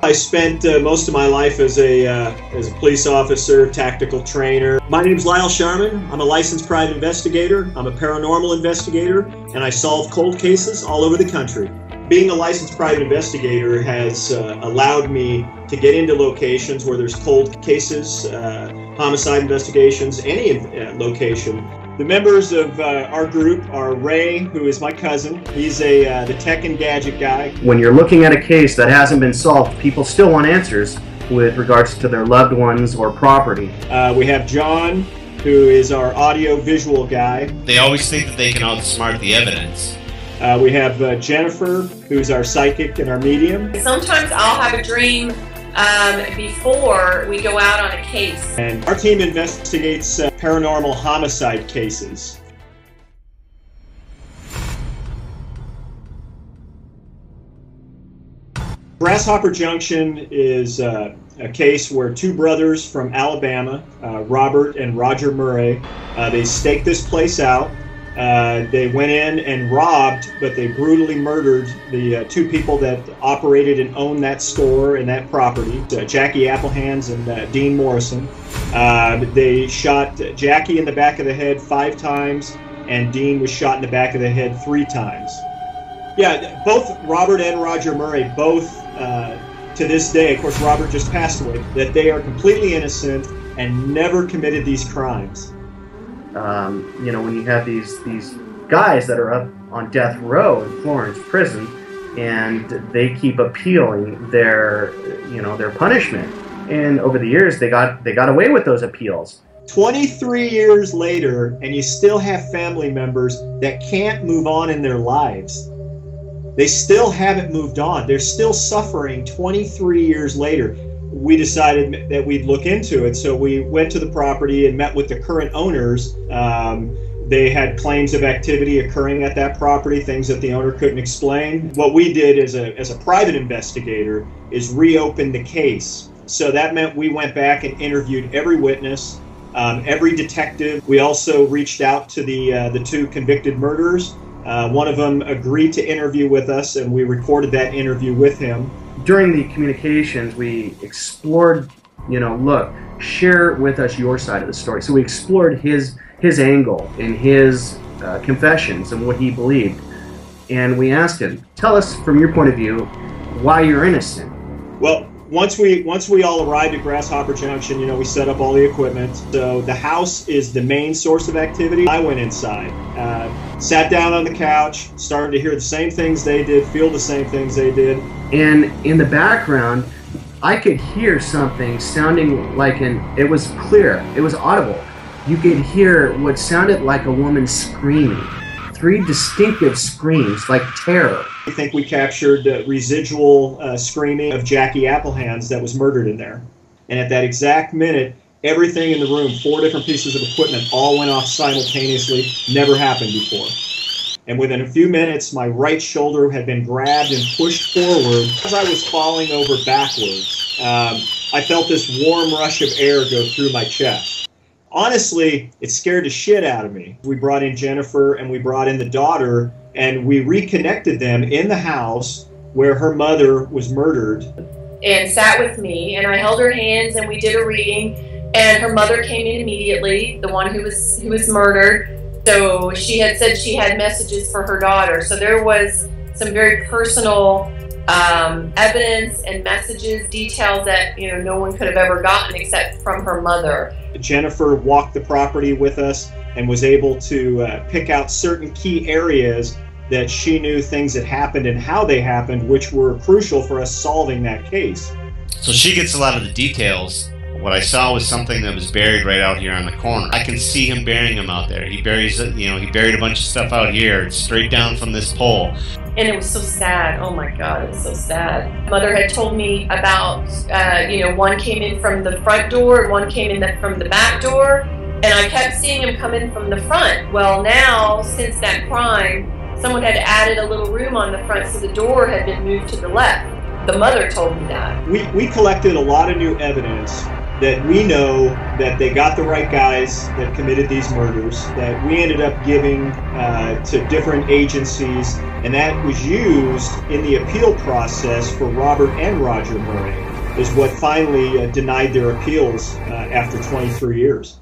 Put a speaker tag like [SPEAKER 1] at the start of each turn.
[SPEAKER 1] I spent most of my life as a police officer, tactical trainer. My name is Lyle Sharman. I'm a licensed private investigator. I'm a paranormal investigator, and I solve cold cases all over the country. Being a licensed private investigator has allowed me to get into locations where there's cold cases, homicide investigations, any location. The members of our group are Ray, who is my cousin. He's the tech and gadget guy.
[SPEAKER 2] When you're looking at a case that hasn't been solved, people still want answers with regards to their loved ones or property.
[SPEAKER 1] We have John, who is our audio-visual guy.
[SPEAKER 3] They always think that they can outsmart the evidence.
[SPEAKER 1] We have Jennifer, who's our psychic and our medium.
[SPEAKER 4] Sometimes I'll have a dream before we go out on a case.
[SPEAKER 1] And our team investigates paranormal homicide cases. Grasshopper Junction is a case where two brothers from Alabama, Robert and Roger Murray, they staked this place out. They went in and robbed, but they brutally murdered the two people that operated and owned that store and that property, Jackie Applehands and Dean Morrison. They shot Jackie in the back of the head 5 times, and Dean was shot in the back of the head 3 times. Yeah, both Robert and Roger Murray, both to this day, of course Robert just passed away, that they are completely innocent and never committed these crimes.
[SPEAKER 2] You know, when you have these guys that are up on death row in Florence prison, and they keep appealing their punishment, and over the years they got away with those appeals. 23
[SPEAKER 1] years later, and you still have family members that can't move on in their lives. They still haven't moved on. They're still suffering 23 years later. We decided that we'd look into it, so we went to the property and met with the current owners. They had claims of activity occurring at that property, things that the owner couldn't explain. What we did as a private investigator is reopen the case. So that meant we went back and interviewed every witness, every detective. We also reached out to the 2 convicted murderers. One of them agreed to interview with us, and we recorded that interview with him.
[SPEAKER 2] During the communications, we explored, look, share with us your side of the story. So we explored his angle in his confessions and what he believed. And we asked him, tell us from your point of view why you're innocent.
[SPEAKER 1] Well, once we all arrived at Grasshopper Junction, we set up all the equipment. So the house is the main source of activity. I went inside, sat down on the couch, started to hear the same things they did, feel the same things they did.
[SPEAKER 2] And in the background, I could hear something sounding like it was clear, it was audible. You could hear what sounded like a woman screaming. 3 distinctive screams, like terror.
[SPEAKER 1] I think we captured residual screaming of Jackie Applehands that was murdered in there. And at that exact minute, everything in the room, 4 different pieces of equipment, all went off simultaneously. Never happened before. And within a few minutes, my right shoulder had been grabbed and pushed forward. As I was falling over backwards, I felt this warm rush of air go through my chest. Honestly, it scared the shit out of me. We brought in Jennifer and we brought in the daughter, and we reconnected them in the house where her mother was murdered.
[SPEAKER 4] And sat with me, and I held her hands, and we did a reading, and her mother came in immediately, the one who was murdered. So she had said she had messages for her daughter. So there was some very personal evidence and messages, details that no one could have ever gotten except from her mother.
[SPEAKER 1] Jennifer walked the property with us and was able to pick out certain key areas that she knew things that happened and how they happened, which were crucial for us solving that case.
[SPEAKER 3] So she gets a lot of the details. What I saw was something that was buried right out here on the corner. I can see him burying them out there. He buries it, he buried a bunch of stuff out here, straight down from this pole.
[SPEAKER 4] And it was so sad. Oh my God, it was so sad. Mother had told me about, one came in from the front door, one came in from the back door, and I kept seeing him come in from the front. Well, now, since that crime, someone had added a little room on the front, so the door had been moved to the left. The mother told me that.
[SPEAKER 1] We collected a lot of new evidence that we know that they got the right guys that committed these murders, that we ended up giving to different agencies, and that was used in the appeal process for Robert and Roger Murray, is what finally denied their appeals after 23 years.